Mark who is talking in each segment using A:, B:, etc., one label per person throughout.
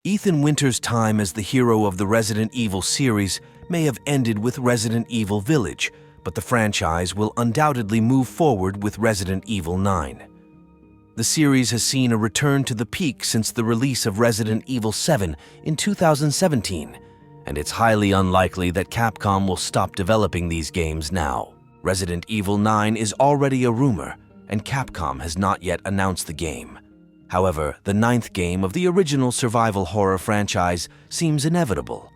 A: Ethan Winter's time as the hero of the Resident Evil series may have ended with Resident Evil Village, but the franchise will undoubtedly move forward with Resident Evil 9. The series has seen a return to the peak since the release of Resident Evil 7 in 2017, and it's highly unlikely that Capcom will stop developing these games now. Resident Evil 9 is already a rumor, and Capcom has not yet announced the game. However, the 9th game of the original survival horror franchise seems inevitable.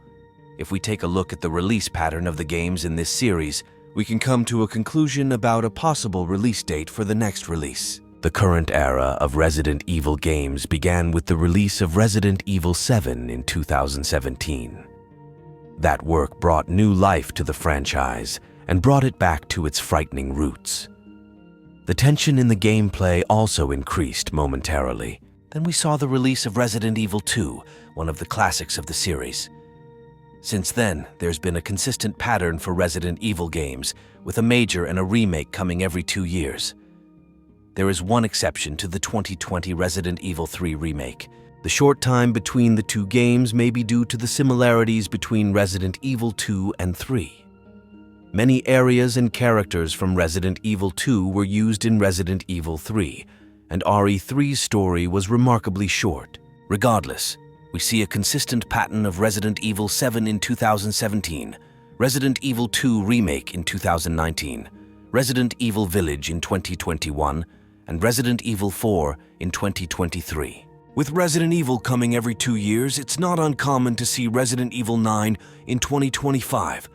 A: If we take a look at the release pattern of the games in this series, we can come to a conclusion about a possible release date for the next release. The current era of Resident Evil games began with the release of Resident Evil 7 in 2017. That work brought new life to the franchise and brought it back to its frightening roots. The tension in the gameplay also increased momentarily. Then we saw the release of Resident Evil 2, one of the classics of the series. Since then, there's been a consistent pattern for Resident Evil games, with a major and a remake coming every 2 years. There is one exception to the 2020 Resident Evil 3 remake. The short time between the two games may be due to the similarities between Resident Evil 2 and 3. Many areas and characters from Resident Evil 2 were used in Resident Evil 3, and RE3's story was remarkably short. Regardless, we see a consistent pattern of Resident Evil 7 in 2017, Resident Evil 2 Remake in 2019, Resident Evil Village in 2021, and Resident Evil 4 in 2023. With Resident Evil coming every 2 years, it's not uncommon to see Resident Evil 9 in 2025.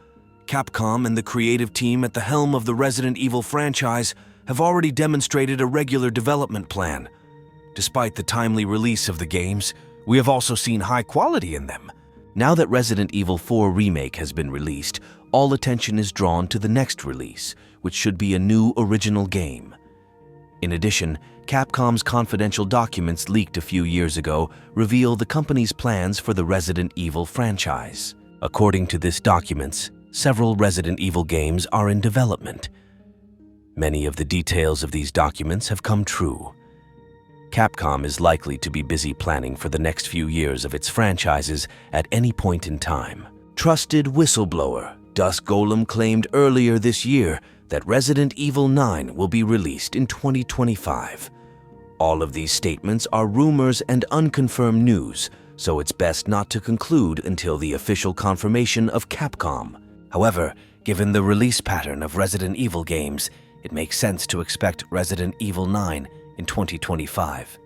A: Capcom and the creative team at the helm of the Resident Evil franchise have already demonstrated a regular development plan. Despite the timely release of the games, we have also seen high quality in them. Now that Resident Evil 4 Remake has been released, all attention is drawn to the next release, which should be a new original game. In addition, Capcom's confidential documents leaked a few years ago reveal the company's plans for the Resident Evil franchise. According to these documents, several Resident Evil games are in development. Many of the details of these documents have come true. Capcom is likely to be busy planning for the next few years of its franchises at any point in time. Trusted whistleblower Dusk Golem claimed earlier this year that Resident Evil 9 will be released in 2025. All of these statements are rumors and unconfirmed news, so it's best not to conclude until the official confirmation of Capcom. However, given the release pattern of Resident Evil games, it makes sense to expect Resident Evil 9 in 2025.